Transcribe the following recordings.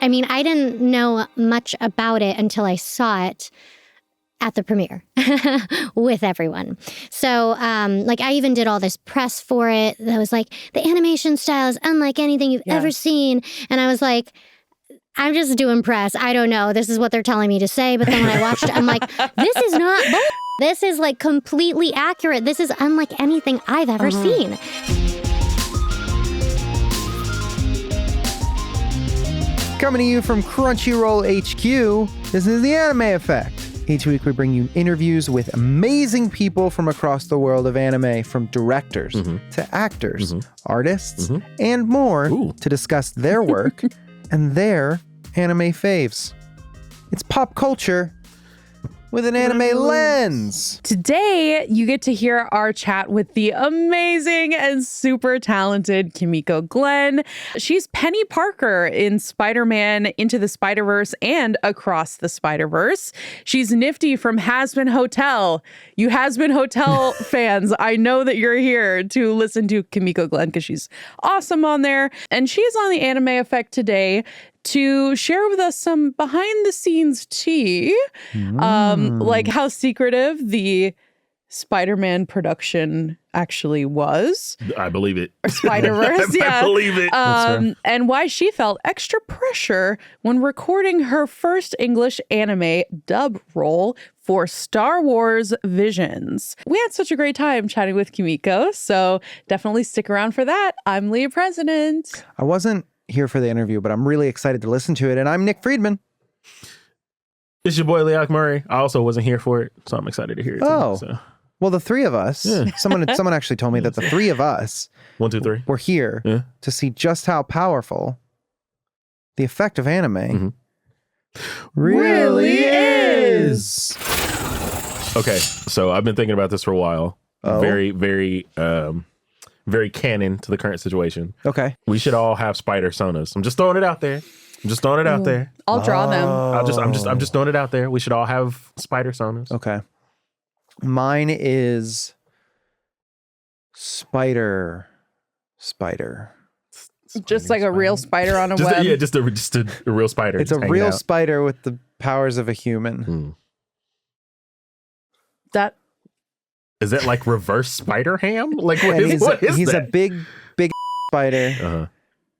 I mean, I didn't know much about it until I saw it at the premiere with everyone. So, like, I even did all this press for it. That was like, the animation style is unlike anything you've ever seen. And I was like, I'm just doing press. I don't know. This is what they're telling me to say. But then when I watched it, I'm like, this is not bull. This is like completely accurate. This is unlike anything I've ever seen. Coming to you from Crunchyroll HQ, this is the Anime Effect. Each week we bring you interviews with amazing people from across the world of anime, from directors to actors, artists, and more to discuss their work and their anime faves. It's pop culture with an anime lens. Today, you get to hear our chat with the amazing and super talented Kimiko Glenn. She's Penny Parker in Spider-Man Into the Spider-Verse and Across the Spider-Verse. She's Nifty from Hazbin Hotel. You Hazbin Hotel fans, I know that you're here to listen to Kimiko Glenn because she's awesome on there. And she's on the Anime Effect today to share with us some behind-the-scenes tea, like how secretive the Spider-Man production actually was. I believe it. Spider-Verse, yeah. I believe it. And why she felt extra pressure when recording her first English anime dub role for Star Wars Visions. We had such a great time chatting with Kimiko, so definitely stick around for that. I'm Leah President. I wasn't here for the interview, but I'm really excited to listen to it. And I'm Nick Friedman. It's your boy, LeAlec Murray. I also wasn't here for it, so I'm excited to hear it. So. Well, the three of us, someone actually told me that the three of us 1, 2, 3 were here to see just how powerful the effect of anime really is. Okay, so I've been thinking about this for a while. Very, very canon to the current situation. Okay. We should all have spider sonas. I'm just throwing it out there. I'll draw them. I'm just throwing it out there. We should all have spider sonas. Okay. Mine is spider. Just like a real spider on a web. Yeah, just a real spider. It's a real spider with the powers of a human. Is that like reverse spider ham? Like what is he's that? a big spider.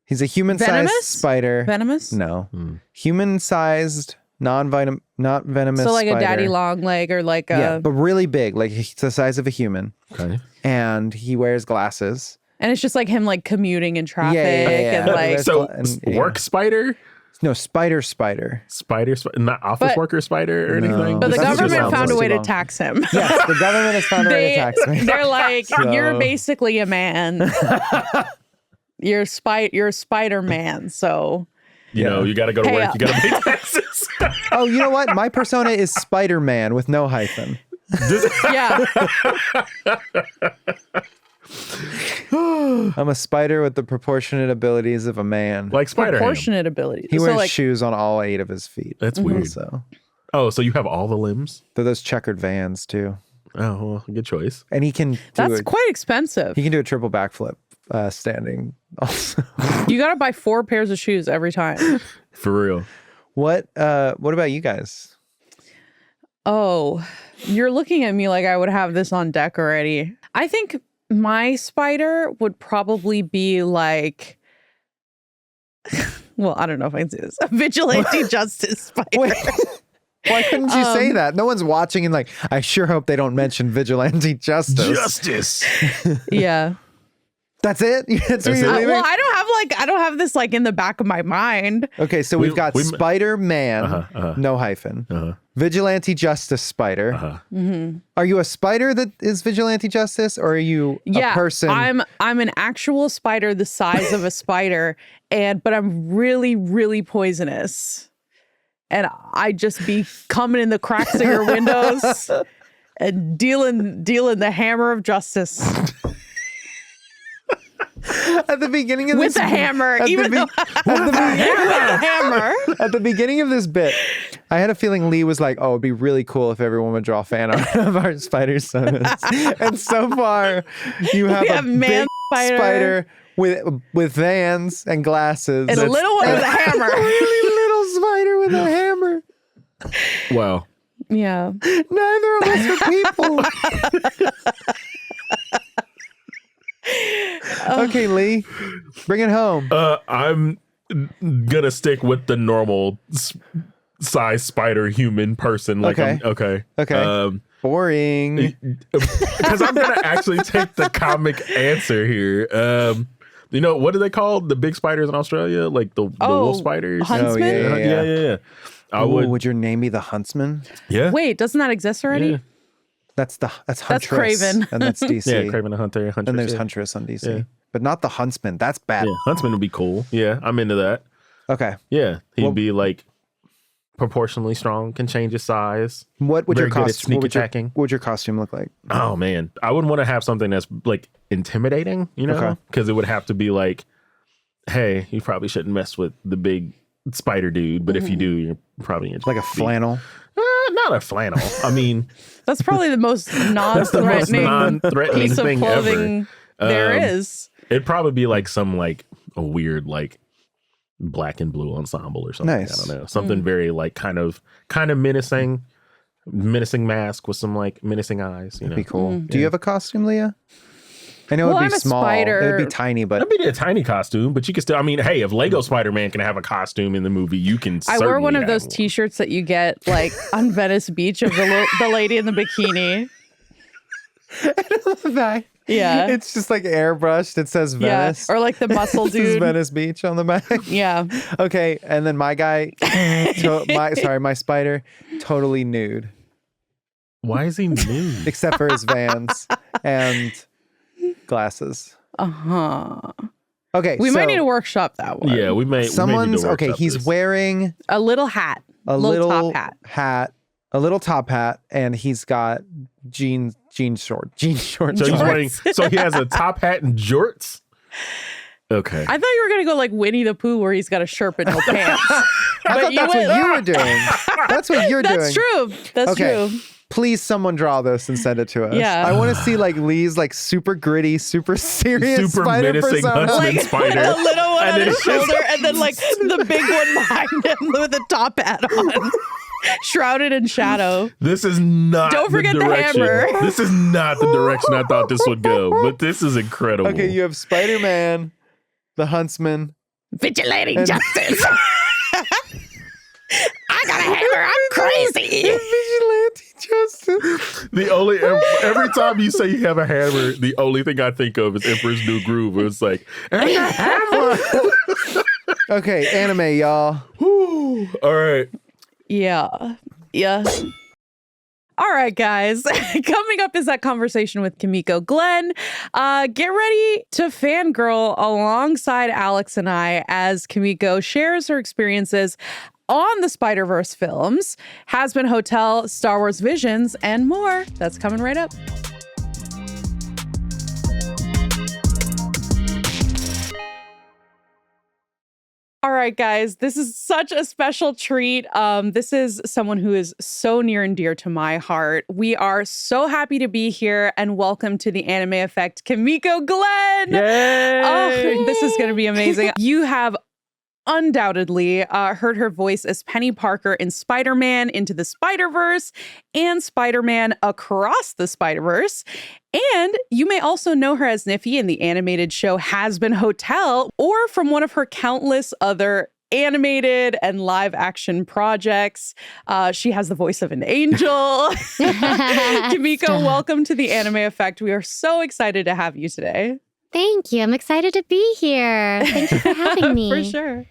He's a human-sized spider. Venomous? No. Human-sized, not venomous So like spider. a daddy long leg or like a... Yeah, but really big. Like he's the size of a human. Okay. And he wears glasses. And it's just like him like commuting in traffic and like... So work spider? No, spider. Spider, not office worker spider or anything? But the That's government found a way to long. tax him. Yes, the government has found a way to tax me. They're like, you're basically a man. You're a Spider-Man, so... You know, you got to go to work. You got to pay taxes. Oh, you know what? My persona is Spider-Man with no hyphen. Yeah. I'm a spider with the proportionate abilities of a man. Like Spider-Man. Proportionate abilities. He wears like, shoes on all 8 of his feet. That's weird. So. Oh, so you have all the limbs? They're those checkered Vans, too. Oh, well, good choice. And he can do That's quite expensive. He can do a triple backflip standing also. You got to buy 4 pairs of shoes every time. For real. What about you guys? Oh, you're looking at me like I would have this on deck already. I think my spider would probably be like, well, I don't know if I can say this, a vigilante justice spider. Wait, why couldn't you say that? No one's watching and like, I sure hope they don't mention vigilante justice. Yeah. That's it? That's what you're leaving? Well, I don't have this like in the back of my mind. Okay, so we've got Spider-Man, no hyphen. Vigilante Justice Spider. Are you a spider that is vigilante justice, or are you a person? I'm an actual spider the size of a spider, but I'm really, really poisonous. And I just be coming in the cracks of your windows and dealing the hammer of justice. At the beginning of with this a hammer, with a hammer. At the beginning of this bit, I had a feeling Lee was like, "Oh, it'd be really cool if everyone would draw fan art of our spider sonas." And so far, you have a big spider with Vans and glasses, and a little one with a hammer. Really spider with a hammer. Wow. Yeah. Neither of us are people. Okay, Lee, bring it home. I'm gonna stick with the normal size spider human person. Like, Okay. Boring. Because I'm gonna actually take the comic answer here. You know, what do they call the big spiders in Australia? Like the wolf spiders? Huntsman? Yeah. Would your name be the Huntsman? Yeah. Wait, doesn't that exist already? Yeah. That's Huntress. That's Craven. And that's DC. Yeah, Craven the Hunter. Huntress, And there's Huntress on DC. Yeah. But not the Huntsman. That's bad. Yeah, Huntsman would be cool. Yeah, I'm into that. Okay. Yeah, he'd be like proportionally strong, can change his size. What would your Very good at costume sneak attacking. What would your costume look like? Oh man, I wouldn't want to have something that's like intimidating, you know, because it would have to be like, hey, you probably shouldn't mess with the big spider dude, but if you do, you're probably in Like a flannel? not a flannel. I mean, That's probably the most non-threatening, non-threatening piece of thing clothing ever. there is. It'd probably be like some like a weird like black and blue ensemble or something. Nice. I don't know. Something very like kind of menacing mask with some like menacing eyes. You know, Be cool. Do you have a costume, Leah? I know it'd I'm be a small. spider. It'd be tiny, but That'd be a tiny costume, but you can still. I mean, hey, if Lego Spider-Man can have a costume in the movie, you can. I wore one certainly of those have one. T-shirts that you get like on Venice Beach of the lady in the bikini. Yeah, it's just like airbrushed. It says Venice. Yeah, or like the muscle It says dude. Venice Beach on the back. Yeah. Okay, and then my guy, my spider, totally nude, Why is he nude? except for his Vans and glasses. Okay, We so might need to workshop that one. Yeah, we may. someone's we may need to okay. workshop He's this. wearing A little hat. a little little top hat, a little top hat, and he's got jean shorts. So he's wearing. So he has a top hat and jorts. Okay. I thought you were gonna go like Winnie the Pooh, where he's got a shirt but no pants. I thought that's what you were doing. That's what you're doing. That's true. That's Okay. true. Please, someone draw this and send it to us. Yeah. I want to see like Lee's like super gritty, super serious Super spider menacing persona. Huntsman Like spider. a little one And on then his it's just- shoulder, and then like the big one behind him with a top hat on, shrouded in shadow. This is not. Don't forget the direction. hammer. This is not the direction I thought this would go, but this is incredible. Okay, you have Spider-Man, the Huntsman. Vigilating justice. I got a hammer. I'm crazy. Vigilante justice. The only every time you say you have a hammer, the only thing I think of is Emperor's New Groove. Where it's like, and a hammer. Okay, anime, y'all. Whew. All right. Yeah. All right, guys. Coming up is that conversation with Kimiko Glenn. Get ready to fangirl alongside Alex and I as Kimiko shares her experiences on the Spider-Verse films, Hazbin Hotel, Star Wars Visions, and more. That's coming right up. All right, guys, this is such a special treat. This is someone who is so near and dear to my heart. We are so happy to be here and welcome to the Anime Effect, Kimiko Glenn. Yay! Oh, this is going to be amazing. You have undoubtedly heard her voice as Penny Parker in Spider-Man Into the Spider-Verse and Spider-Man Across the Spider-Verse. And you may also know her as Nifty in the animated show Hazbin Hotel, or from one of her countless other animated and live action projects. She has the voice of an angel. Kimiko, welcome to the Anime Effect. We are so excited to have you today. Thank you. I'm excited to be here. Thank you for having me. For sure.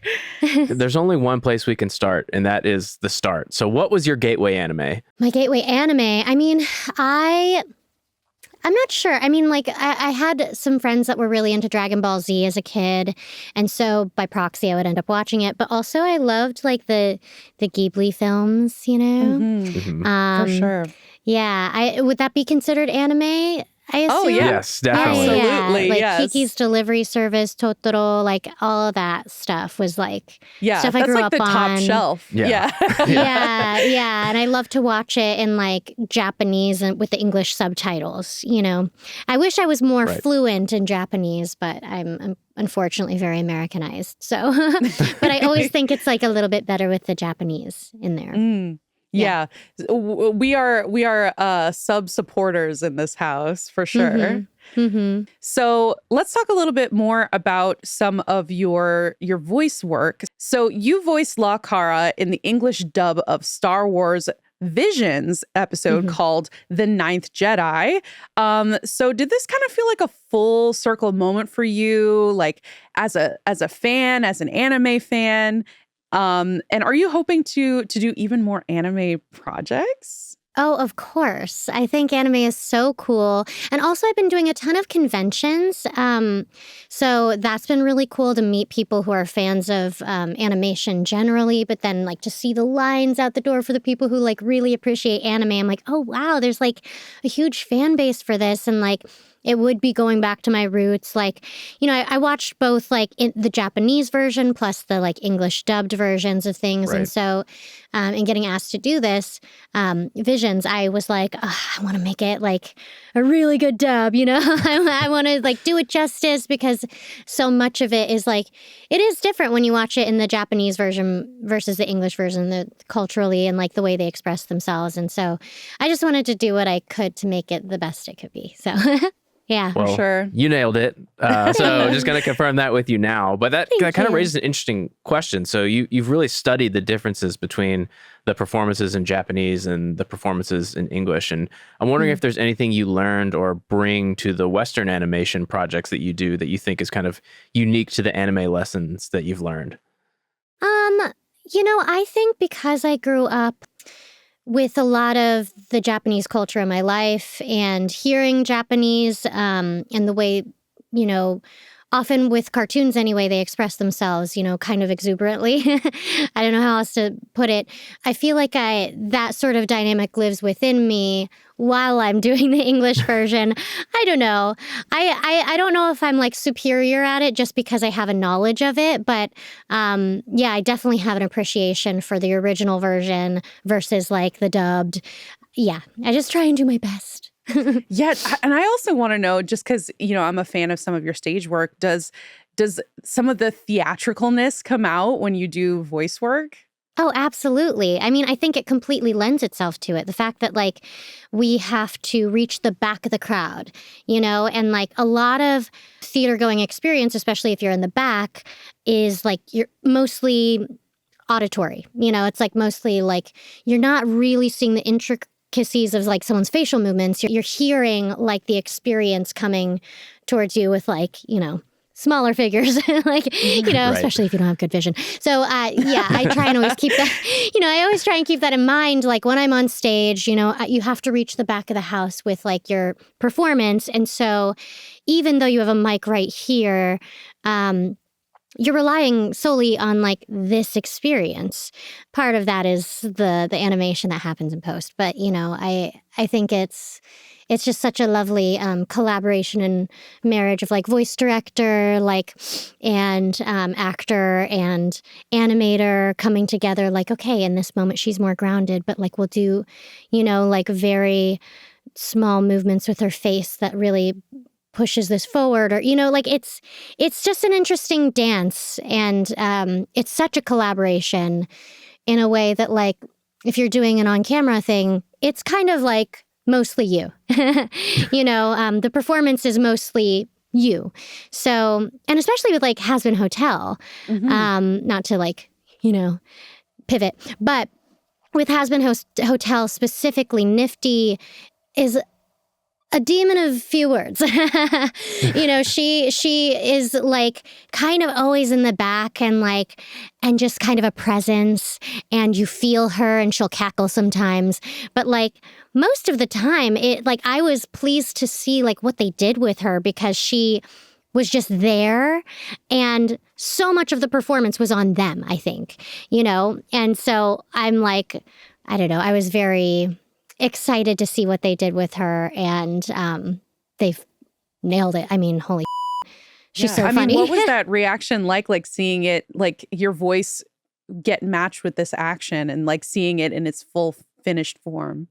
There's only one place we can start, and that is the start. So what was your gateway anime? My gateway anime. I mean, I'm not sure. I mean, like, I had some friends that were really into Dragon Ball Z as a kid. And so by proxy, I would end up watching it. But also I loved like the Ghibli films, you know? For sure. Yeah. Would that be considered anime? I assume. Oh, yeah. Yes, definitely. Absolutely, Like yes. Kiki's Delivery Service, Totoro, like all of that stuff was like stuff I that's grew like up the on. top shelf. Yeah. Yeah. And I love to watch it in like Japanese and with the English subtitles, you know. I wish I was more Right. fluent in Japanese, but I'm unfortunately very Americanized. So, but I always think it's like a little bit better with the Japanese in there. Yeah. We are sub supporters in this house for sure. So let's talk a little bit more about some of your voice work. So you voiced La Cara in the English dub of Star Wars Visions episode called The Ninth Jedi. So did this kind of feel like a full circle moment for you, like as a fan, as an anime fan? And are you hoping to do even more anime projects? Oh, of course. I think anime is so cool. And also, I've been doing a ton of conventions. So that's been really cool to meet people who are fans of animation generally, but then like to see the lines out the door for the people who like really appreciate anime. I'm like, oh, wow, there's like a huge fan base for this. And like, it would be going back to my roots. Like, you know, I watched both like in the Japanese version plus the like English dubbed versions of things. Right. And so in getting asked to do this, Visions, I was like, I want to make it like a really good dub, you know? I want to like do it justice because so much of it is like, it is different when you watch it in the Japanese version versus the English version, culturally and like the way they express themselves. And so I just wanted to do what I could to make it the best it could be. So... Yeah, Well, sure. You nailed it. So just going to confirm that with you now. But that kind of raises an interesting question. So you've really studied the differences between the performances in Japanese and the performances in English. And I'm wondering if there's anything you learned or bring to the Western animation projects that you do that you think is kind of unique to the anime lessons that you've learned. You know, I think because I grew up with a lot of the Japanese culture in my life and hearing Japanese and the way, you know, often with cartoons anyway, they express themselves, you know, kind of exuberantly. I don't know how else to put it. I feel like that sort of dynamic lives within me while I'm doing the English version. I don't know. I don't know if I'm like superior at it just because I have a knowledge of it. But yeah, I definitely have an appreciation for the original version versus like the dubbed. Yeah, I just try and do my best. Yeah, and I also want to know, just because, you know, I'm a fan of some of your stage work, does some of the theatricalness come out when you do voice work? Oh, absolutely. I mean, I think it completely lends itself to it. The fact that like we have to reach the back of the crowd, you know, and like a lot of theater going experience, especially if you're in the back, is like you're mostly auditory. You know, it's like mostly like you're not really seeing the intricacies of like someone's facial movements. You're hearing like the experience coming towards you with like, you know, smaller figures, like, you know, Right. especially if you don't have good vision. So, yeah, I try and always keep that, you know, I always try and keep that in mind. Like when I'm on stage, you know, you have to reach the back of the house with like your performance. And so even though you have a mic right here, you're relying solely on like this experience. Part of that is the animation that happens in post. But, you know, I think it's just such a lovely collaboration and marriage of like voice director, like, and actor and animator coming together. Like, okay, in this moment she's more grounded, but like we'll do, you know, like very small movements with her face that really pushes this forward, or, you know, like it's just an interesting dance, and it's such a collaboration in a way that like if you're doing an on-camera thing, it's kind of like mostly you. You know, the performance is mostly you. So, and especially with like Hazbin Hotel, not to like, you know, pivot, but with Hazbin Hotel specifically, Nifty is a demon of few words. You know, she is like kind of always in the back and like, and just kind of a presence, and you feel her and she'll cackle sometimes. But like most of the time I was pleased to see like what they did with her, because she was just there and so much of the performance was on them, I think, you know? And so I'm like, I don't know, I was very excited to see what they did with her. And they've nailed it. I mean, holy she's so funny. I mean, what was that reaction like seeing it, like your voice get matched with this action and like seeing it in its full finished form?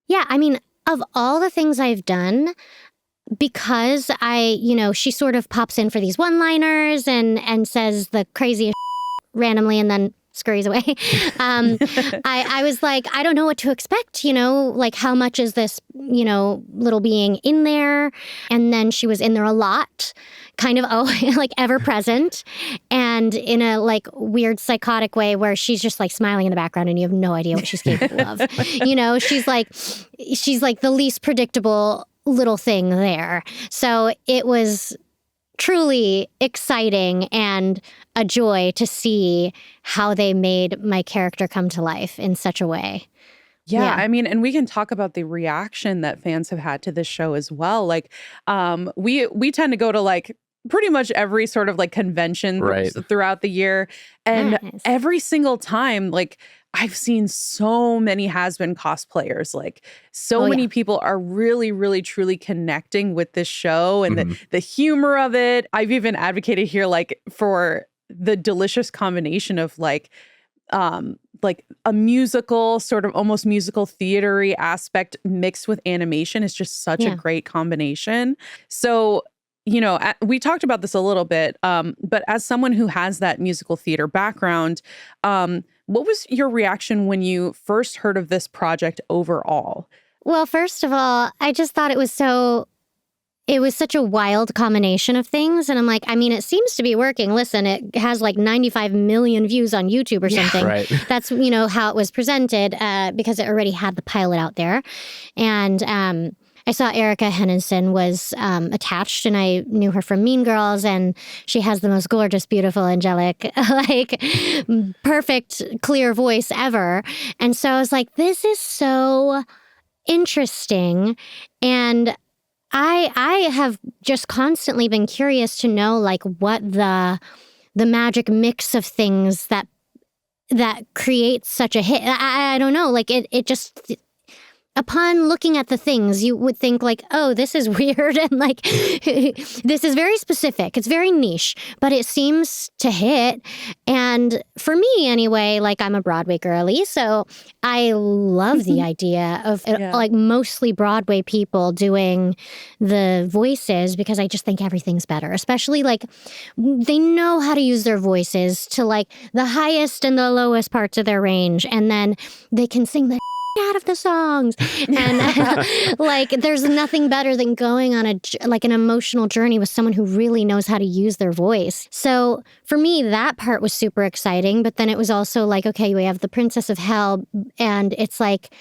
Yeah, I mean, of all the things I've done, because she sort of pops in for these one-liners and says the craziest randomly and then scurries away. I was like, I don't know what to expect, like how much is this, little being in there? And then she was in there a lot, kind of, like ever present, and in a like weird psychotic way where she's just like smiling in the background and you have no idea what she's capable of. She's like the least predictable little thing there. So it was truly exciting and a joy to see how they made my character come to life in such a way. Yeah, I mean, and we can talk about the reaction that fans have had to this show as well. Like, we tend to go to like pretty much every sort of like convention throughout the year, and every single time, like, I've seen so many Hazbin cosplayers. Like, so many people are really, really, truly connecting with this show and the humor of it. I've even advocated here, like, for the delicious combination of like a musical, sort of almost musical theater-y aspect mixed with animation is just such a great combination. So, we talked about this a little bit, but as someone who has that musical theater background, what was your reaction when you first heard of this project overall? Well, first of all, I just thought it was such a wild combination of things. And I'm like, I mean, it seems to be working. Listen, it has like 95 million views on YouTube or something. Right. That's, how it was presented because it already had the pilot out there. And I saw Erica Henningsen was attached, and I knew her from Mean Girls, and she has the most gorgeous, beautiful, angelic, like perfect, clear voice ever. And so I was like, this is so interesting. And I have just constantly been curious to know like what the magic mix of things that creates such a hit. I don't know, like it just, upon looking at the things, you would think like, oh, this is weird. And like, this is very specific. It's very niche, but it seems to hit. And for me anyway, like I'm a Broadway girly. So I love the idea of like mostly Broadway people doing the voices, because I just think everything's better, especially like they know how to use their voices to like the highest and the lowest parts of their range. And then they can sing the out of the songs, and like there's nothing better than going on an emotional journey with someone who really knows how to use their voice. So for me, that part was super exciting. But then it was also like, okay, we have the Princess of Hell, and it's like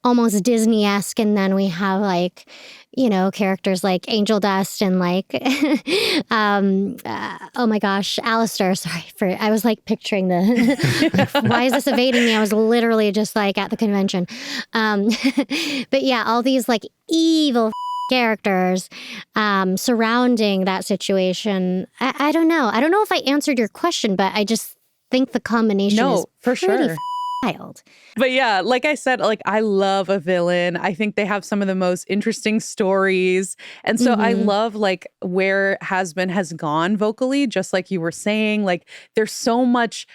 almost Disney-esque, and then we have like, characters like Angel Dust and like, oh my gosh, Alistair. I was like picturing why is this evading me? I was literally just like at the convention. But yeah, all these like evil characters surrounding that situation. I don't know. I don't know if I answered your question, but I just think the combination is for pretty sure. Wild. But yeah, like I said, like I love a villain. I think they have some of the most interesting stories. And so I love like where Hazbin has gone vocally, just like you were saying. Like there's so much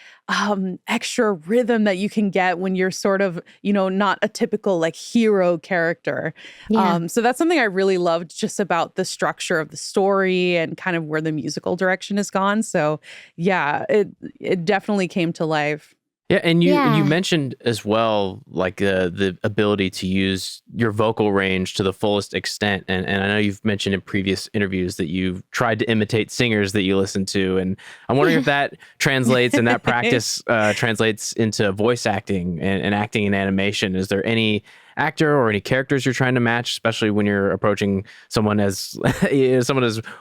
extra rhythm that you can get when you're sort of, not a typical like hero character. Yeah. So that's something I really loved just about the structure of the story and kind of where the musical direction has gone. So yeah, it definitely came to life. Yeah, and you mentioned as well, like the ability to use your vocal range to the fullest extent. And I know you've mentioned in previous interviews that you've tried to imitate singers that you listen to. And I'm wondering if that translates and that practice translates into voice acting and acting in animation. Is there any actor or any characters you're trying to match, especially when you're approaching someone as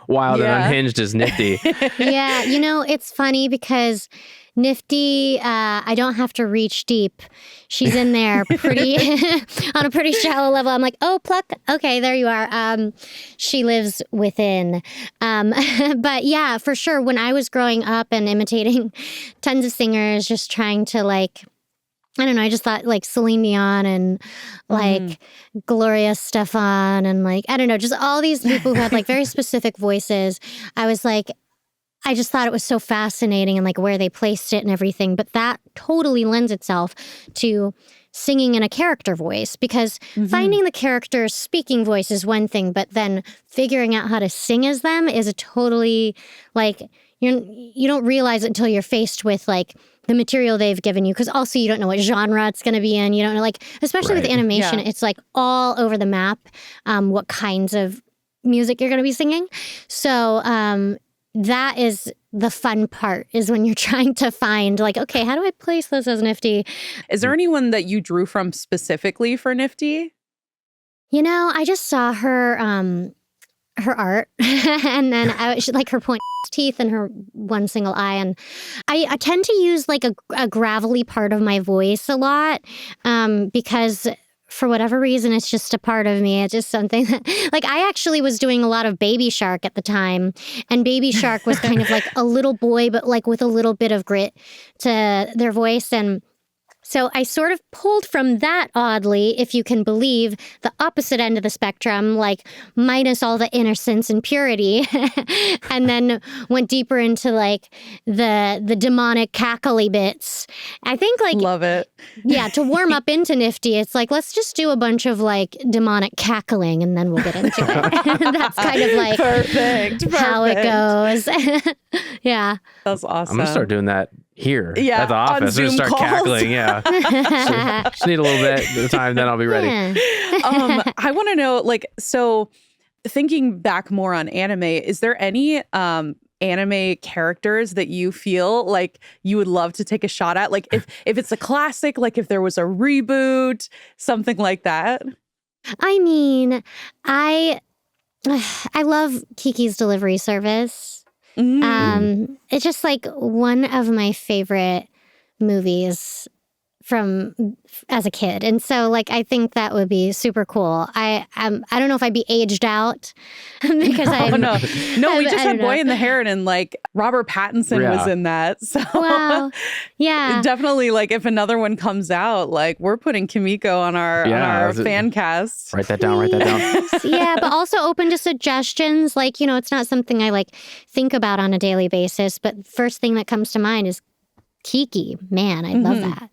wild and unhinged as Nifty? Yeah, it's funny because Nifty, I don't have to reach deep. She's in there pretty on a pretty shallow level. I'm like, oh, pluck. Okay, there you are. She lives within. But yeah, for sure. When I was growing up and imitating tons of singers, just trying to like I don't know. I just thought like Celine Dion and like Gloria Stefan and like, I don't know, just all these people who had like very specific voices. I was like, I just thought it was so fascinating and like where they placed it and everything. But that totally lends itself to singing in a character voice, because finding the character's speaking voice is one thing, but then figuring out how to sing as them is a totally like, you don't realize it until you're faced with like the material they've given you, because also you don't know what genre it's going to be in. You don't know, like, especially with animation, it's like all over the map what kinds of music you're going to be singing. So that is the fun part, is when you're trying to find like, okay, how do I place this as Nifty? Is there anyone that you drew from specifically for Nifty? You know, I just saw her art and then she, like her point teeth and her one single eye, and I tend to use like a gravelly part of my voice a lot because for whatever reason it's just a part of me. It's just something that, like, I actually was doing a lot of Baby Shark at the time, and Baby Shark was kind of like a little boy but like with a little bit of grit to their voice, and so I sort of pulled from that, oddly, if you can believe, the opposite end of the spectrum, like minus all the innocence and purity, and then went deeper into like the demonic cackly bits. I think like love it. Yeah, to warm up into Nifty, it's like, let's just do a bunch of like demonic cackling and then we'll get into it. That's kind of like perfect how it goes. Yeah. That's awesome. I'm gonna start doing that here Yeah, at the office. I'm gonna start calls. cackling. Yeah. So just need a little bit of time, then I'll be ready. Yeah. I want to know, like, so thinking back more on anime, is there any anime characters that you feel like you would love to take a shot at? Like if it's a classic, like if there was a reboot, something like that? I mean, I love Kiki's Delivery Service. It's just like one of my favorite movies from as a kid, and so like I think that would be super cool. I don't know if I'd be aged out because no, we just had Boy in the Heron, and like Robert Pattinson was in that. So wow, yeah, definitely. Like if another one comes out, like we're putting Kimiko on our fan cast. Write that down. Yeah, but also open to suggestions. Like, you know, it's not something I like think about on a daily basis, but first thing that comes to mind is Kiki. Man, I love that.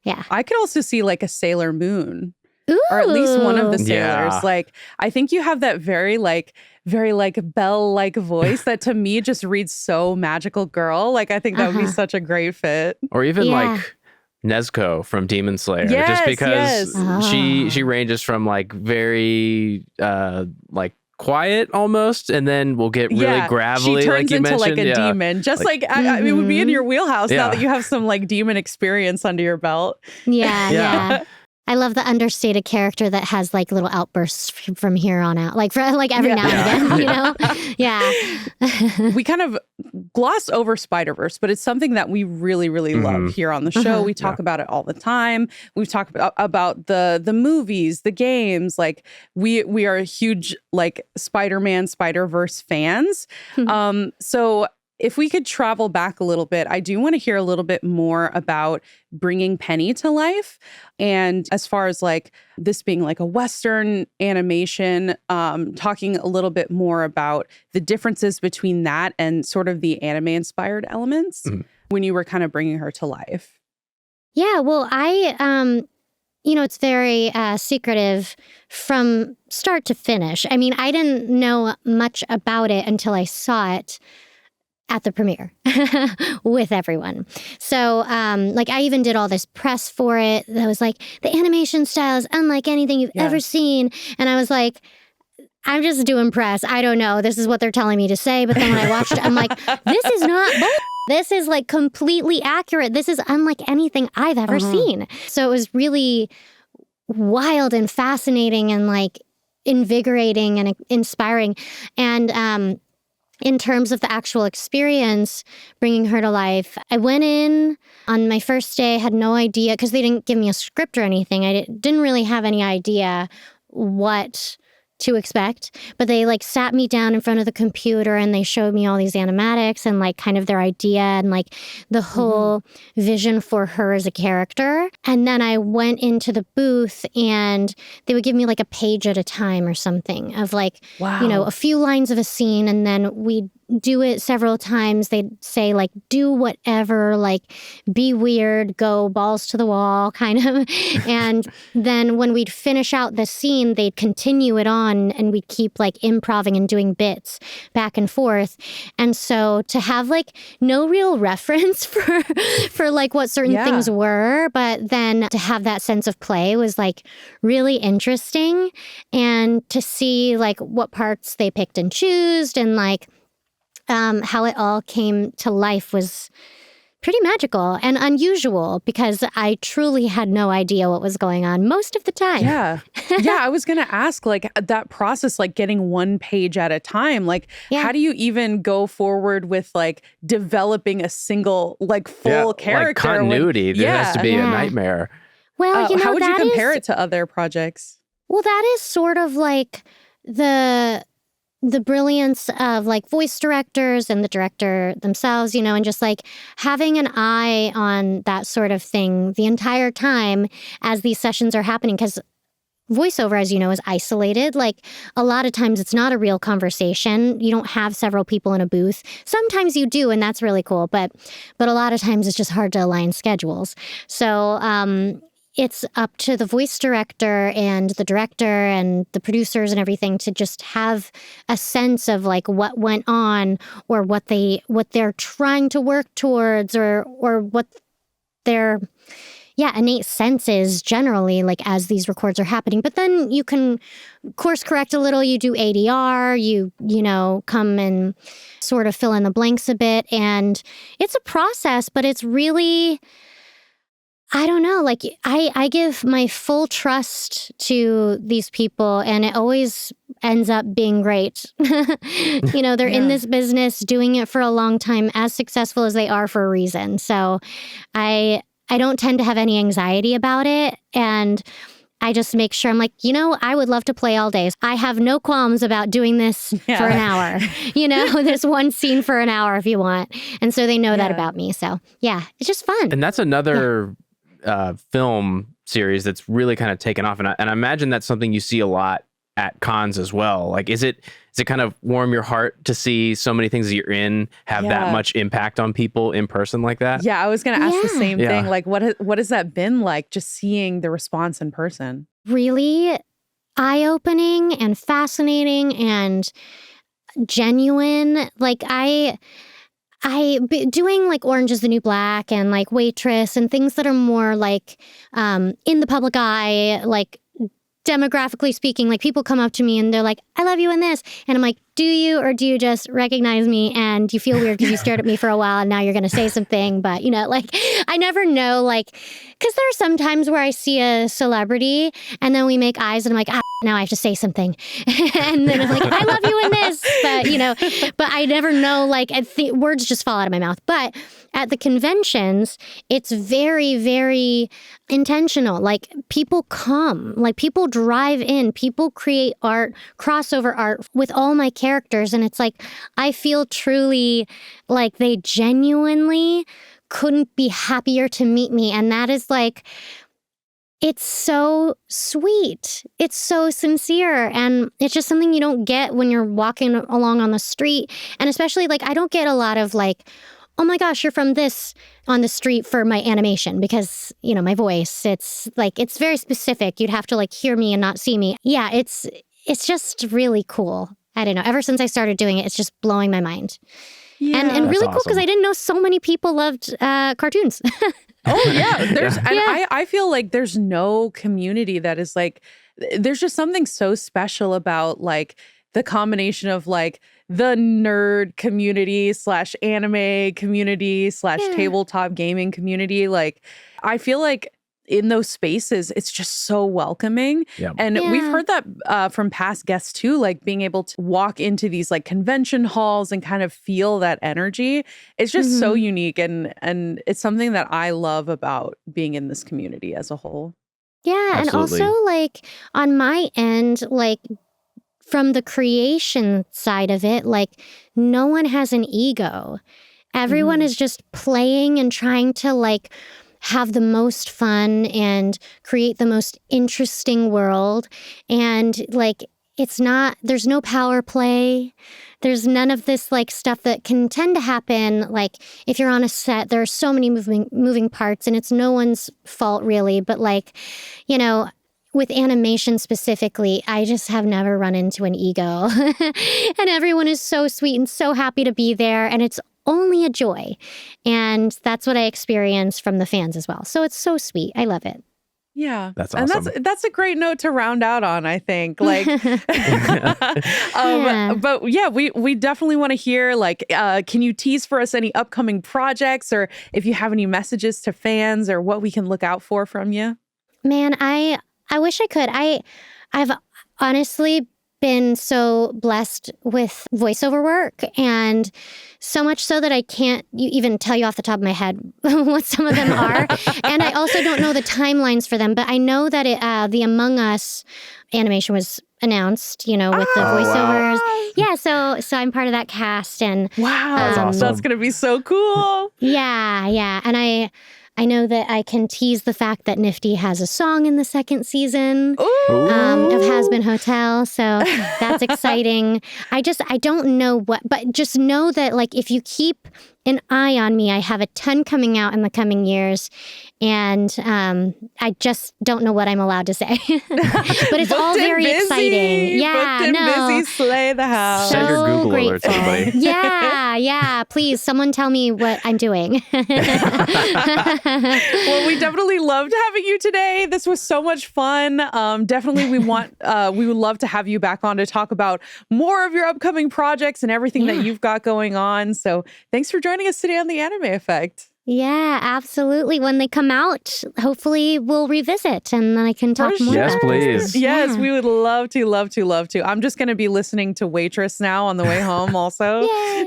Yeah. I could also see like a Sailor Moon. Ooh. Or at least one of the sailors. Yeah. Like, I think you have that very Belle-like voice that to me just reads so magical girl. Like, I think that would be such a great fit. Or even like Nezuko from Demon Slayer, just because she ranges from like very like quiet almost, and then will get really gravelly. She turns like you into mentioned. like a demon. Just like I mean, it would be in your wheelhouse now that you have some like demon experience under your belt. Yeah. I love the understated character that has like little outbursts from here on out, like every now and again, you know? Yeah. We kind of gloss over Spider-Verse, but it's something that we really, really love here on the show. We talk about it all the time. We've talked about the movies, the games. Like we are huge like Spider-Man, Spider-Verse fans. So if we could travel back a little bit, I do want to hear a little bit more about bringing Penny to life. And as far as like this being like a Western animation, talking a little bit more about the differences between that and sort of the anime inspired elements when you were kind of bringing her to life. Yeah, well, you know, it's very secretive from start to finish. I mean, I didn't know much about it until I saw it at the premiere with everyone. So, like, I even did all this press for it. That was like, the animation style is unlike anything you've ever seen. And I was like, I'm just doing press. I don't know. This is what they're telling me to say. But then when I watched it, I'm like, this is not bull. This is like completely accurate. This is unlike anything I've ever seen. So it was really wild and fascinating and like invigorating and inspiring. And, in terms of the actual experience, bringing her to life, I went in on my first day, had no idea, because they didn't give me a script or anything. I didn't really have any idea what to expect, but they like sat me down in front of the computer and they showed me all these animatics and like kind of their idea and like the whole vision for her as a character. And then I went into the booth and they would give me like a page at a time or something of like, you know, a few lines of a scene, and then we'd do it several times. They'd say like, do whatever, like be weird, go balls to the wall kind of. And then when we'd finish out the scene, they'd continue it on and we'd keep like improving and doing bits back and forth. And so to have like no real reference for like what certain things were, but then to have that sense of play was like really interesting. And to see like what parts they picked and chose and like how it all came to life was pretty magical and unusual because I truly had no idea what was going on most of the time. Yeah. I was going to ask, like, that process, like getting one page at a time, like, how do you even go forward with like developing a single, like full character? Like continuity. There has to be a nightmare. Well, you know, how would you compare it to other projects? Well, that is sort of like the brilliance of like voice directors and the director themselves, you know, and just like having an eye on that sort of thing the entire time as these sessions are happening. Because voiceover, as you know, is isolated. Like a lot of times it's not a real conversation. You don't have several people in a booth. Sometimes you do, and that's really cool. But a lot of times it's just hard to align schedules. So, it's up to the voice director and the director and the producers and everything to just have a sense of like what went on or what they're trying to work towards or what their innate sense is generally like as these records are happening. But then you can course correct a little. You do ADR, you know, come and sort of fill in the blanks a bit. And it's a process, but it's really, I don't know, like I give my full trust to these people and it always ends up being great. You know, they're in this business doing it for a long time, as successful as they are for a reason. So I don't tend to have any anxiety about it. And I just make sure I'm like, you know, I would love to play all day. I have no qualms about doing this for an hour. You know, this one scene for an hour if you want. And so they know that about me. So yeah, it's just fun. And that's another film series that's really kind of taken off. And I imagine that's something you see a lot at cons as well. Like, is it kind of warm your heart to see so many things that you're in have that much impact on people in person like that? Yeah, I was going to ask the same thing. Like, what has that been like, just seeing the response in person? Really eye-opening and fascinating and genuine. Like, doing like Orange is the New Black and like Waitress and things that are more like in the public eye, like demographically speaking, like people come up to me and they're like, I love you in this. And I'm like, do you, or do you just recognize me and you feel weird because you stared at me for a while and now you're going to say something? But, you know, like, I never know, like, because there are some times where I see a celebrity and then we make eyes and I'm like, now I have to say something. And then I'm like, I love you in this. But, you know, but I never know, like, words just fall out of my mouth. But at the conventions, it's very, very intentional. Like, people come, like, people drive in, people create art, crossover art with all my characters. And it's like, I feel truly like they genuinely couldn't be happier to meet me. And that is like, it's so sweet. It's so sincere. And it's just something you don't get when you're walking along on the street. And especially, like, I don't get a lot of like, oh my gosh, you're from this on the street for my animation because, you know, my voice, it's like, it's very specific. You'd have to like hear me and not see me. Yeah, it's just really cool. I don't know. Ever since I started doing it, it's just blowing my mind. Yeah. And really cool because I didn't know so many people loved cartoons. Oh yeah, I feel like there's no community that is like, there's just something so special about like the combination of like the nerd community / anime community / tabletop gaming community. Like, I feel like in those spaces, it's just so welcoming. And we've heard that from past guests too, like being able to walk into these like convention halls and kind of feel that energy. It's just so unique. And it's something that I love about being in this community as a whole. Yeah. Absolutely. And also like on my end, like from the creation side of it, like no one has an ego. Everyone is just playing and trying to like have the most fun and create the most interesting world. And like, there's no power play. There's none of this like stuff that can tend to happen. Like if you're on a set, there are so many moving parts and it's no one's fault really. But like, you know, with animation specifically, I just have never run into an ego. And everyone is so sweet and so happy to be there. And it's only a joy. And that's what I experience from the fans as well. So it's so sweet. I love it. Yeah. That's awesome. And that's a great note to round out on, I think. Like, but yeah, we definitely want to hear, like, can you tease for us any upcoming projects or if you have any messages to fans or what we can look out for from you? Man, I wish I could. I've honestly been so blessed with voiceover work, and so much so that I can't even tell you off the top of my head what some of them are. And I also don't know the timelines for them, but I know that the Among Us animation was announced, you know, with the voiceovers. Wow. Yeah, so I'm part of that cast, and wow, that's awesome. That's gonna be so cool. Yeah, and I know that I can tease the fact that Nifty has a song in the second season of Hazbin Hotel. So that's exciting. I don't know what, but just know that like if you keep an eye on me, I have a ton coming out in the coming years. And I just don't know what I'm allowed to say. But it's all very exciting. Yeah, busy, slay the house. Set your Google alerts, grateful. everybody. Yeah. Please, someone tell me what I'm doing. Well, we definitely loved having you today. This was so much fun. Definitely, we would love to have you back on to talk about more of your upcoming projects and everything that you've got going on. So thanks for joining us today on The Anime Effect. Yeah, absolutely. When they come out, hopefully we'll revisit and then I can talk more. Yes, please. Yes, we would love to. I'm just going to be listening to Waitress now on the way home also. Yay.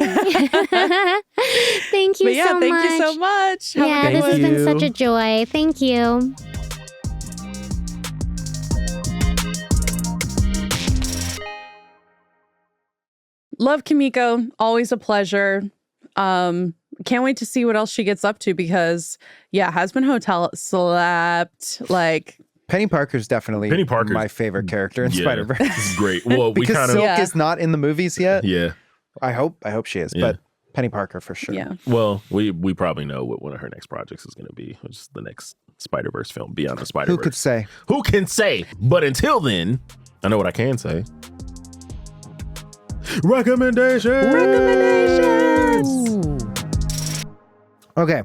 Thank you so much. Thank you so much. This has been such a joy. Thank you. Love Kimiko. Always a pleasure. Can't wait to see what else she gets up to because, Hazbin Hotel slapped. Like, Penny Parker's definitely my favorite character in Spider-Verse. This is great. Well, because Silk is not in the movies yet. Yeah. I hope she is, but Penny Parker for sure. Yeah. Well, we probably know what one of her next projects is going to be, which is the next Spider-Verse film, Beyond the Spider-Verse. Who could say? Who can say? But until then, I know what I can say. Recommendations! Okay,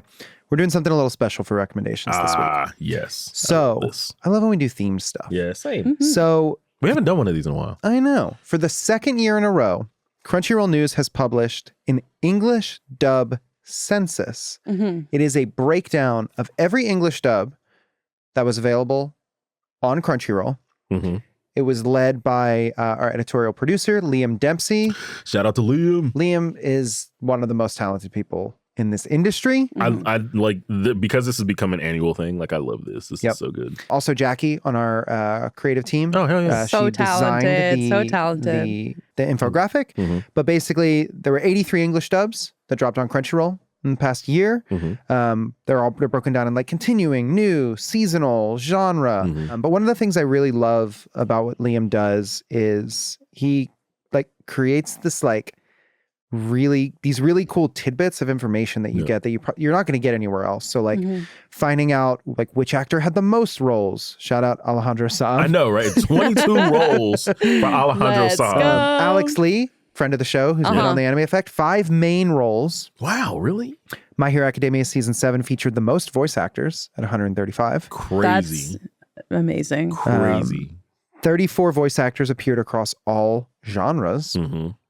we're doing something a little special for recommendations this week. Yes. So, I love when we do themed stuff. Yeah, same. So, we haven't done one of these in a while. I know. For the second year in a row, Crunchyroll News has published an English dub census. It is a breakdown of every English dub that was available on Crunchyroll. It was led by our editorial producer, Liam Dempsey. Shout out to Liam. Liam is one of the most talented people in this industry. I like because this has become an annual thing. Like, I love this. This is so good. Also, Jackie on our creative team. Oh, hell yeah. So she talented. designed the infographic. But basically, there were 83 English dubs that dropped on Crunchyroll in the past year. They're broken down in like continuing, new, seasonal, genre. But one of the things I really love about what Liam does is he like creates this like these really cool tidbits of information that you get that you're not going to get anywhere else. So like finding out like which actor had the most roles. Shout out Alejandro Saab. I know, right? 22 roles for Alejandro Saab. Alex Lee, friend of the show, who's been on The Anime Effect. 5 main roles. Wow, really? My Hero Academia Season 7 featured the most voice actors at 135. Crazy. That's amazing. Crazy. 34 voice actors appeared across all genres,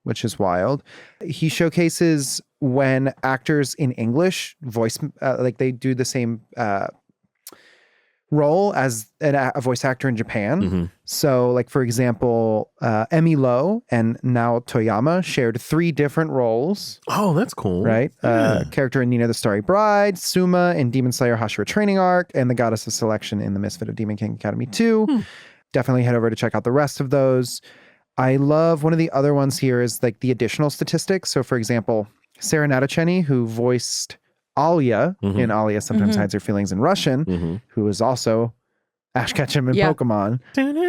which is wild. He showcases when actors in English voice, like they do the same role as a voice actor in Japan. So like, for example, Emi Lo and Nao Toyama shared 3 different roles. Oh, that's cool. Right? Character in Nina the Starry Bride, Suma in Demon Slayer Hashira Training Arc, and the Goddess of Selection in The Misfit of Demon King Academy 2. Definitely head over to check out the rest of those. I love one of the other ones here is like the additional statistics. So for example, Sarah Natacheni, who voiced Alia in Alia Sometimes Hides Her Feelings in Russian, who is also Ash Ketchum in Pokemon,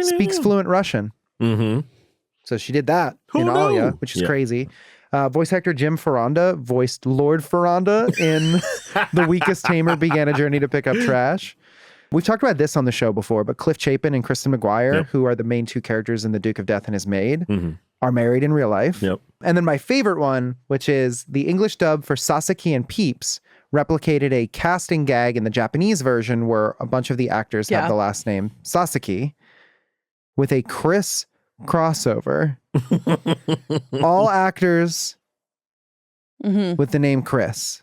speaks fluent Russian. So she did that in Alia, which is crazy. Voice actor Jim Ferranda voiced Lord Ferranda in The Weakest Tamer Began a Journey to Pick Up Trash. We've talked about this on the show before, but Cliff Chapin and Kristen McGuire, who are the main two characters in The Duke of Death and His Maid, are married in real life. And then my favorite one, which is the English dub for Sasaki and Peeps, replicated a casting gag in the Japanese version where a bunch of the actors have the last name Sasaki with a Chris crossover. All actors with the name Chris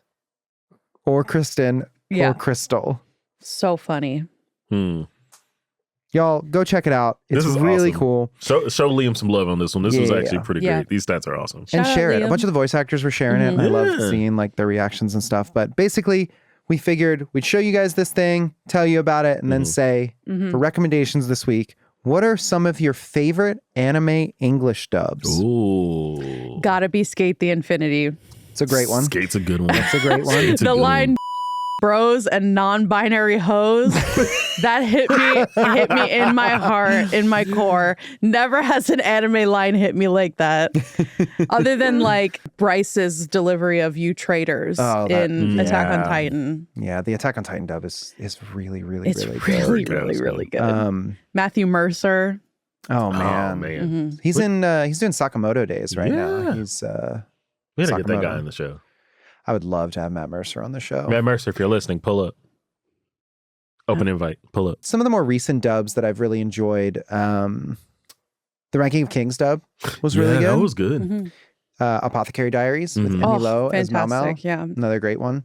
or Kristen or Crystal. So funny. Y'all go check it out. It's really awesome. Cool. Show Liam some love on this one. This was actually pretty great. These stats are awesome. And share it. Liam. A bunch of the voice actors were sharing it, and I loved seeing like their reactions and stuff. But basically, we figured we'd show you guys this thing, tell you about it, and then say for recommendations this week, what are some of your favorite anime English dubs? Ooh. Gotta be Skate the Infinity. It's a great one. Skate's a good one. It's a great one. Skate's a The good line one. bros and non-binary hoes, that hit me in my heart, in my core. Never has an anime line hit me like that. Other than like Bryce's delivery of "You traitors" in Attack on Titan. Yeah, the Attack on Titan dub is really, really, It's really really, good. really good. Matthew Mercer. Oh man, he's doing Sakamoto days right now. He's we gotta get that guy on the show. I would love to have Matt Mercer on the show. Matt Mercer, if you're listening, pull up. Open invite, pull up. Some of the more recent dubs that I've really enjoyed, the Ranking of Kings dub was really good. That was good. Apothecary Diaries with Emmy Lowe as Mau Mau. Fantastic, yeah. Another great one.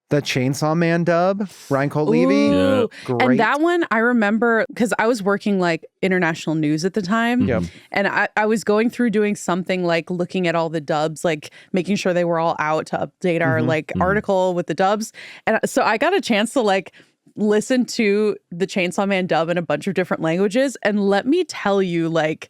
The Chainsaw Man dub, Ryan Colt Levy. Ooh. Great. And that one I remember because I was working like international news at the time. Yep. And I was going through doing something like looking at all the dubs, like making sure they were all out to update our like article with the dubs. And so I got a chance to like listen to the Chainsaw Man dub in a bunch of different languages. And let me tell you, like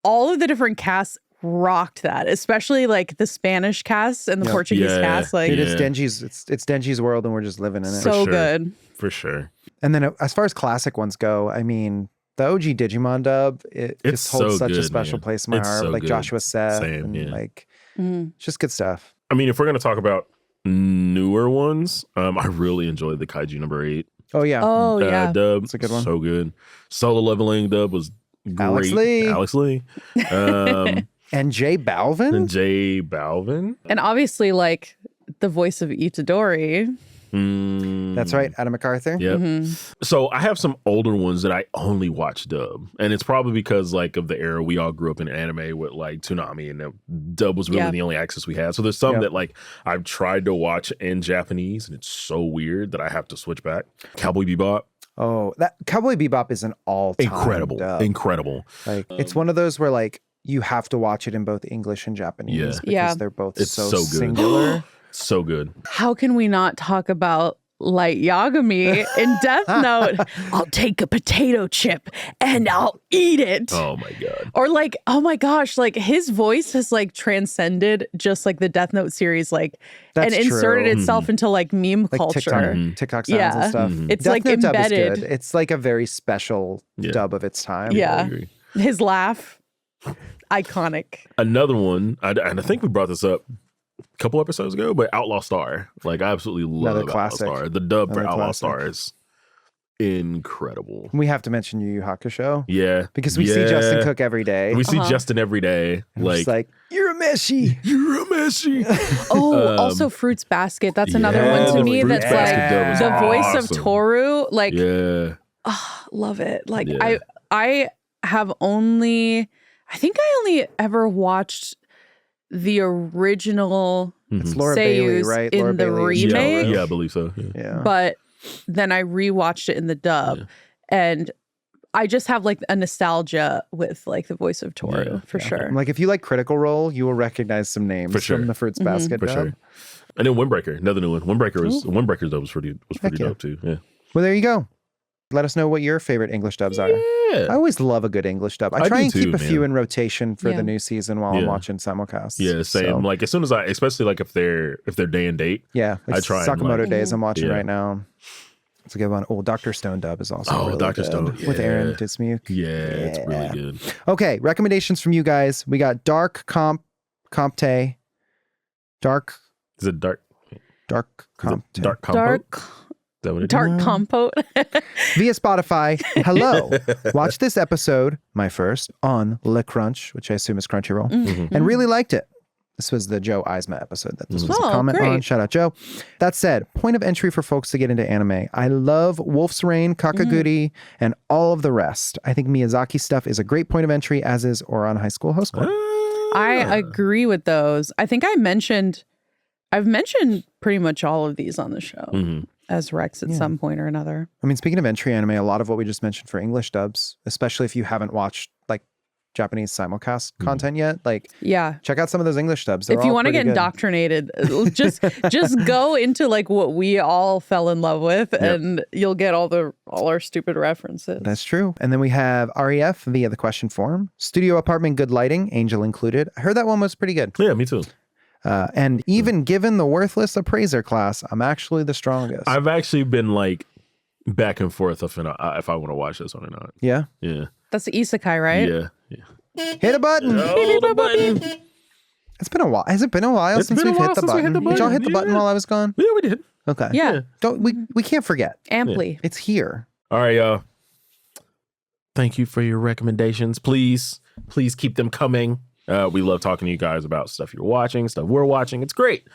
all of the different casts rocked that, especially like the Spanish cast and the Portuguese cast. Like Dude, it's Denji's world and we're just living in it. so good. For sure. And then as far as classic ones go, I mean, the OG Digimon dub, it It's just holds so such a good, special man. place in my It's heart. so Like good. Joshua Seth Same, and yeah. like it's just good stuff. I mean, if we're gonna talk about newer ones, I really enjoyed the Kaiju number 8 Oh yeah. dub. It's a good one. So good. Solo leveling dub was great. Alex Lee. And Jay Balvin? And Jay Balvin. And obviously like the voice of Itadori. That's right, Adam MacArthur. Yep. So I have some older ones that I only watch dub, and it's probably because like of the era we all grew up in anime with like Toonami, and dub was really the only access we had. So there's some that like I've tried to watch in Japanese, and it's so weird that I have to switch back. Cowboy Bebop. Oh, that Cowboy Bebop is an all-time dub. Incredible. Like it's one of those where like you have to watch it in both English and Japanese because they're both It's so good. singular. So good. How can we not talk about Light Yagami in Death Note? I'll take a potato chip and I'll eat it. Oh my god. Or like, oh my gosh, like his voice has like transcended just like the Death Note series, like That's and inserted true. itself into like meme Like culture. TikTok sounds and stuff. It's Death like Note dub is embedded. good. It's like a very special dub of its time. Yeah. I agree. His laugh, iconic. Another one, and I think we brought this up a couple episodes ago, but Outlaw Star. Like I absolutely love Another Outlaw classic. Star. The dub for Another Outlaw classic. Star is incredible. We have to mention Yu Yu Hakusho Yeah. because we see Justin Cook every day. We see Justin every day. And we're just like, you're a Meshi. you're a Messi. Oh, also Fruits Basket. That's another one to the me Fruits that's Basket dub like is the voice of awesome. Toru. Like, Yeah. love it. Like Yeah. I have only, I think I only ever watched the original It's Laura Bailey, Seiyus right? in Laura the Bailey is remake. Toru. Yeah, I believe so. Yeah. Yeah. But then I rewatched it in the dub, and I just have like a nostalgia with like the voice of Toru for sure. Like if you like Critical Role, you will recognize some names For sure. from the Fruits Basket For dub. sure. And then Windbreaker, another new one. Windbreaker's dub was pretty yeah. dope too. Yeah. Well, there you go. Let us know what your favorite English dubs are. Yeah. I always love a good English dub. I I try do and keep too, a few man. in rotation for Yeah. the new season while I'm watching simulcasts. Yeah, same. So, Like as soon as especially like if they're day and date. yeah, like I try and, Sakamoto like- Days I'm watching Yeah. right now. It's a good one. Oh, Dr. Stone dub is also really Dr. good. Stone, With Aaron yeah. Dismuke. Yeah, it's really good. Okay, recommendations from you guys. We got Dark Compte. Dark Is it dark? Compte. Dark compote? Dark, Is that what it is? dark compote. Via Spotify. Hello. Watch this episode, my first, on Le Crunch, which I assume is Crunchyroll, and really liked it. This was the Joe Eisma episode that this was a Oh, comment on. great. Shout out, Joe. That said, point of entry for folks to get into anime. I love Wolf's Rain, Kakaguri, and all of the rest. I think Miyazaki stuff is a great point of entry, as is Ouran High School Host Club. I agree with those. I think I've mentioned pretty much all of these on the show as Rex at some point or another. I mean, speaking of entry anime, a lot of what we just mentioned for English dubs, especially if you haven't watched like Japanese simulcast content yet, like Yeah. check out some of those English dubs. They're If you all want to pretty get good. indoctrinated, just go into like what we all fell in love with, and you'll get all our stupid references. That's true. And then we have REF via the question form. Studio apartment, good lighting, Angel included. I heard that one was pretty good. Yeah, me too. And even given the worthless appraiser class, I'm actually the strongest. I've actually been like back and forth if I want to watch this one or not. Yeah. Yeah. That's the isekai, right? Yeah. Hit a button. Oh, the button. It's been a while. Has it been a while It's since been a we've while hit the since we hit button? the Did y'all hit button. the button Yeah. while I was gone? Yeah, we did. Okay. Yeah. Don't we can't forget. Amply. It's here. All right, y'all. Thank you for your recommendations. Please keep them coming. We love talking to you guys about stuff you're watching, stuff we're watching. It's great.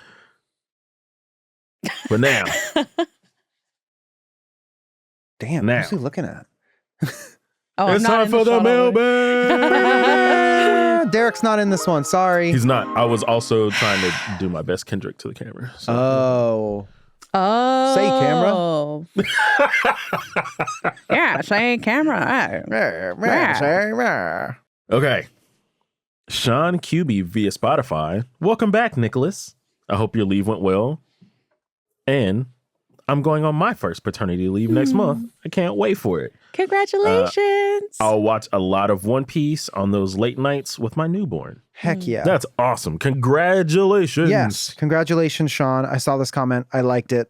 But now, Damn, Now. who's he looking at? Oh, it's I'm not time in for the shot already. mailbag. Derek's not in this one. Sorry. He's not. I was also trying to do my best Kendrick to the camera. So. Oh. Oh. Say camera. Yeah, say camera. Okay. Sean QB via Spotify. Welcome back, Nicholas. I hope your leave went well. And I'm going on my first paternity leave next month. I can't wait for it. Congratulations. I'll watch a lot of One Piece on those late nights with my newborn. Heck yeah. That's awesome. Congratulations. Yes. Congratulations, Sean. I saw this comment. I liked it.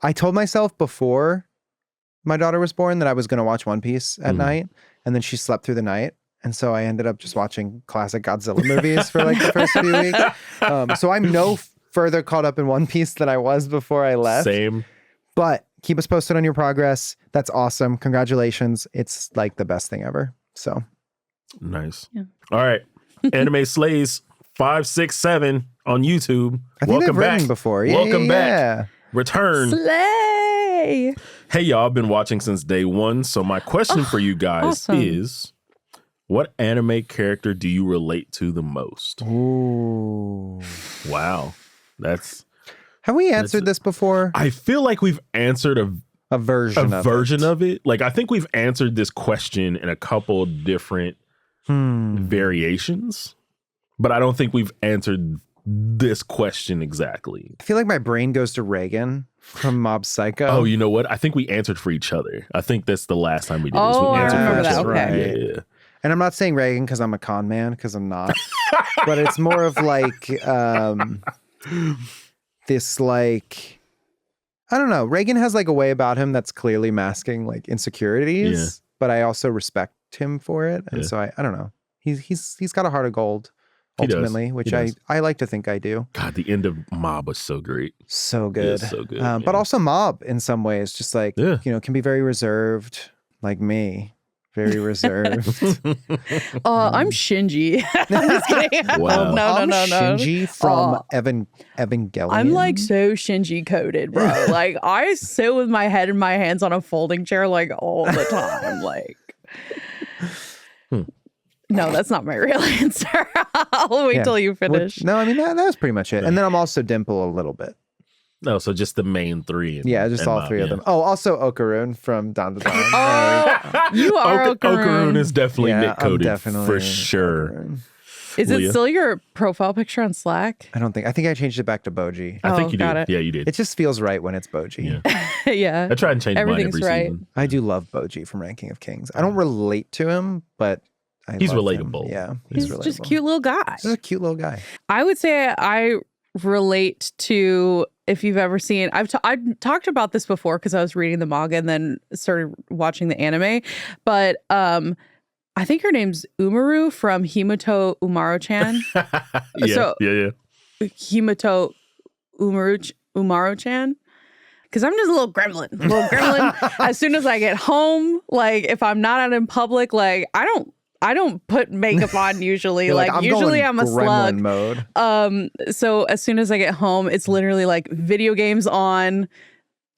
I told myself before my daughter was born that I was going to watch One Piece at night, and then she slept through the night. And so I ended up just watching classic Godzilla movies for like the first few weeks. So I'm no further caught up in One Piece than I was before I left. Same. But keep us posted on your progress. That's awesome. Congratulations. It's like the best thing ever. So Nice. Yeah. All right. Anime Slays 567 on YouTube. I think Welcome they've written back. before. Yeah, Welcome yeah, back. yeah. Return. Slay. Hey, y'all, I've been watching since day one. So my question for you guys awesome. is, what anime character do you relate to the most? Ooh. Wow. Have we answered this before? I feel like we've answered a version of it. Like, I think we've answered this question in a couple different variations, but I don't think we've answered this question exactly. I feel like my brain goes to Reagan from Mob Psycho. Oh, you know what? I think we answered for each other. I think that's the last time we did this. Oh, We I answered remember for each that. other. Okay. Yeah. And I'm not saying Reagan because I'm a con man, because I'm not. But it's more of like this like, I don't know. Reagan has like a way about him that's clearly masking like insecurities, Yeah. but I also respect him for it. And so I don't know. He's got a heart of gold He does. ultimately, He which does. I like to think I do. God, the end of Mob was so great. So good. so good, But yeah. also Mob in some ways, just like, Yeah. you know, can be very reserved, like me. Very reserved. I'm Shinji. I'm just kidding. Wow. No. I'm Shinji from Oh. Evangelion. I'm like so Shinji coded, bro. Like I sit with my head and my hands on a folding chair like all the time. Like, no, that's not my real answer. I'll wait Yeah. till you finish. No, I mean that was pretty much it. And then I'm also Dimple a little bit. No, so just the main three. Yeah, just all three of them. Oh, also Okarun from Dawn to Dawn. Oh, you are Okarun. Okarun is definitely Yeah, Nick I'm coded definitely for sure. Okarun. Is Leah. it still your profile picture on Slack? I think I changed it back to Boji. I think you got did. it. Yeah, you did. It just feels right when it's Boji. Yeah. Yeah. I try and change mine every Everything's right. season. I do love Boji from Ranking of Kings. I don't relate to him, but He's love him. relatable. Yeah, He's relatable. just a cute little guy. He's a cute little guy. I would say I relate to, if you've ever seen, I've talked about this before because I was reading the manga and then started watching the anime, but I think her name's Umaru from Himoto Umaru-chan. Yeah. Himoto Umaru-chan. Because I'm just a little gremlin. As soon as I get home, like if I'm not out in public, like I don't put makeup on usually. Like usually I'm a slug. Mode. So as soon as I get home, it's literally like video games on,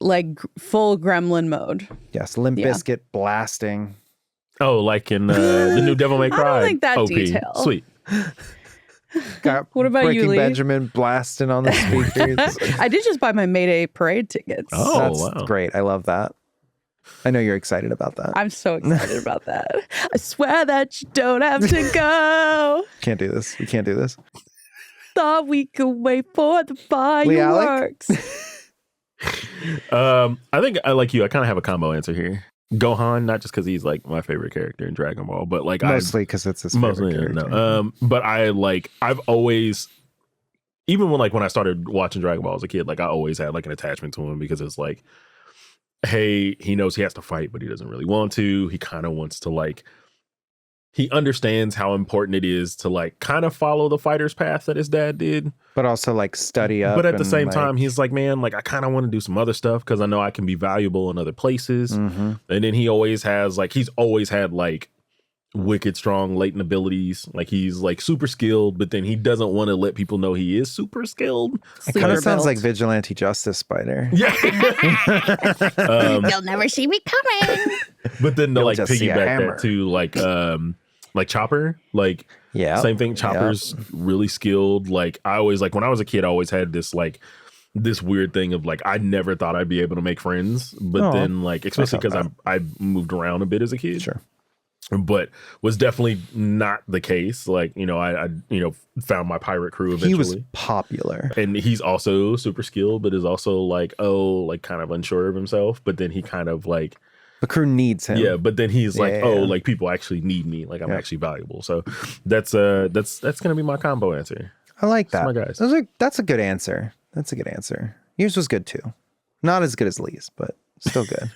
like full gremlin mode. Yes, Limp Bizkit blasting. Oh, like in the new Devil May Cry. I don't think that OP. detail. Sweet. Got What about you, Breaking Lee? Benjamin blasting on the speakers. I did just buy my Mayday parade tickets. Oh, That's wow. great. I love that. I know you're excited about that. I'm so excited about that. I swear that you don't have to go. Can't do this. We can't do this. Thought we could wait for the fireworks. I think I like you. I kind of have a combo answer here. Gohan, not just because he's like my favorite character in Dragon Ball, but like Mostly because it's his favorite character. No. But I've always, even when I started watching Dragon Ball as a kid, like I always had like an attachment to him because it's like, hey, he knows he has to fight, but he doesn't really want to. He kind of wants to like, he understands how important it is to like kind of follow the fighter's path that his dad did. But also like study up. But at the and, same like, time, he's like, man, like I kind of want to do some other stuff because I know I can be valuable in other places. Mm-hmm. And then he's always had like wicked strong latent abilities. Like he's like super skilled, but then he doesn't want to let people know he is super skilled. It kind of sounds like Vigilante Justice Spider. Yeah. You'll never see me coming. But then to You'll like just see a piggyback hammer. that to like Chopper, like Yeah. same thing. Chopper's really skilled. Like I always like when I was a kid, I always had this weird thing of like I never thought I'd be able to make friends, but then like especially because I moved around a bit as a kid. Sure. But was definitely not the case. Like, I found my pirate crew eventually. He was popular. And he's also super skilled, but is also like, kind of unsure of himself. But then he kind of like, The crew needs him. yeah, but then he's like, Yeah. like people actually need me. Like I'm actually valuable. So that's going to be my combo answer. I like that. my guys. That's a good answer. That's a good answer. Yours was good too. Not as good as Lee's, but still good.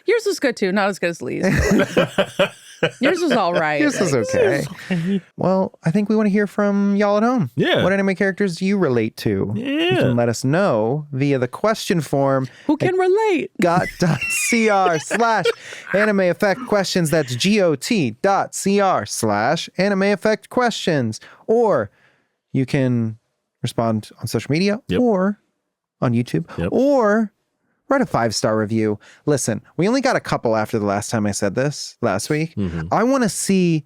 Yours was good too, not as good as Lee's. Yours was all right. Yours was okay. Well, I think we want to hear from y'all at home. Yeah. What anime characters do you relate to? You Yeah. can let us know via the question form Who can relate? got.cr/anime effect questions. That's got.cr/anime effect questions. Or you can respond on social media or on YouTube or write a 5-star review. Listen, we only got a couple after the last time I said this last week. I want to see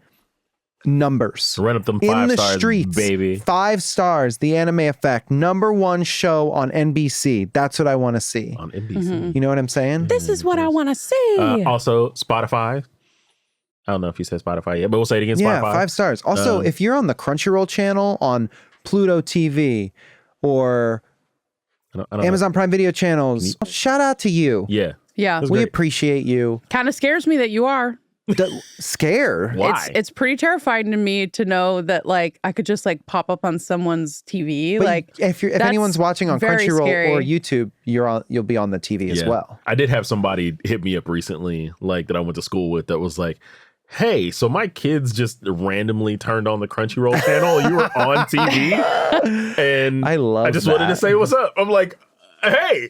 numbers. Run up them in 5 the stars, streets, baby. 5 stars, the Anime Effect, #1 show on NBC. That's what I want to see. On NBC. You know what I'm saying? This is what I want to see. Also, Spotify. I don't know if you said Spotify yet, but we'll say it again. Yeah, Spotify. 5 stars. Also, if you're on the Crunchyroll channel, on Pluto TV, or I don't know. Amazon Prime Video channels, shout out to you. Yeah. Yeah. That's We great. appreciate you. Kind of scares me that you are. Scared. Why? It's pretty terrifying to me to know that like I could just like pop up on someone's TV. But like if that's anyone's watching on very Crunchyroll scary. or YouTube, you'll be on the TV as well. I did have somebody hit me up recently, like that I went to school with, that was like, hey, so my kids just randomly turned on the Crunchyroll channel. You were on TV. And I love I just wanted to that. say what's up. I'm like, hey.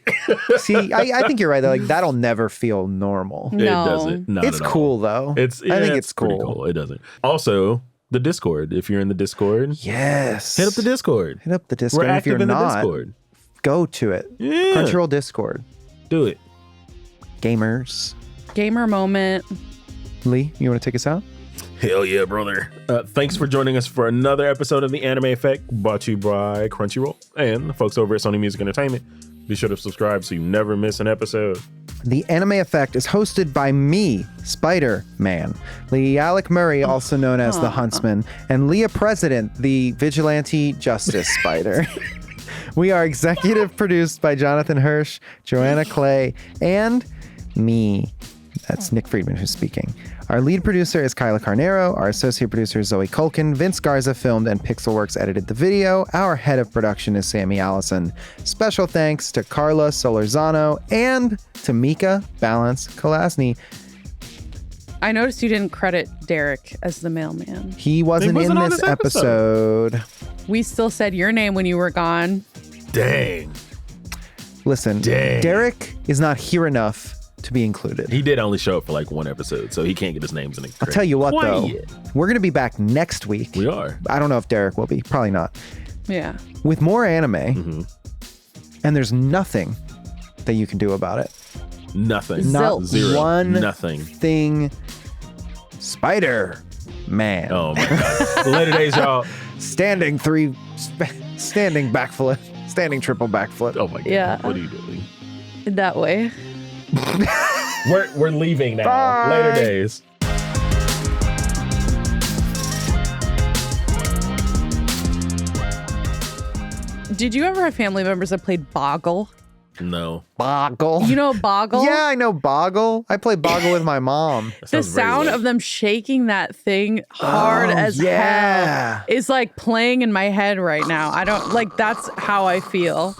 See, I think you're right though. Like that'll never feel normal. No. It doesn't. Not It's at all. cool though. I I think it's pretty cool. It doesn't. Also, the Discord. If you're in the Discord, Yes. hit up the Discord. Hit up the Discord. We're And if you're active in the not, Discord. go to it. Yeah. Crunchyroll Discord. Do it. Gamers. gamer moment. Lee, you want to take us out? Hell yeah, brother. Thanks for joining us for another episode of The Anime Effect, brought to you by Crunchyroll and the folks over at Sony Music Entertainment. Be sure to subscribe so you never miss an episode. The Anime Effect is hosted by me, Spider-Man, LeAlec Murray, also known as the Huntsman, and Leah President, the Vigilante Justice Spider. We are executive produced by Jonathan Hirsch, Joanna Clay, and me. That's Nick Friedman who's speaking. Our lead producer is Kyla Carnero. Our associate producer is Zoe Culkin. Vince Garza filmed and Pixelworks edited the video. Our head of production is Sammy Allison. Special thanks to Carla Solorzano and to Mika Balance Kalasny. I noticed you didn't credit Derek as the mailman. He wasn't in on this this episode. We still said your name when you were gone. Dang. Listen, Dang. Derek is not here enough to be included. He did only show up for like one episode, so he can't get his names in the I'll tell you what, though. Quiet. We're going to be back next week. We are. I don't know if Derek will be. Probably not. Yeah. With more anime. And there's nothing that you can do about it. Nothing. Not Zero. one Nothing. thing. Spider-Man. Oh my God. Later days, y'all. Standing backflip. Standing triple backflip. Oh my God. Yeah. What are you doing? That way. We're leaving now. Bye. Later days. Did you ever have family members that played Boggle? No. Boggle. You know Boggle? Yeah, I know Boggle. I play Boggle with my mom. That The sounds very sound late. of them shaking that thing hard as yeah. hell is like playing in my head right now. I don't like that's how I feel.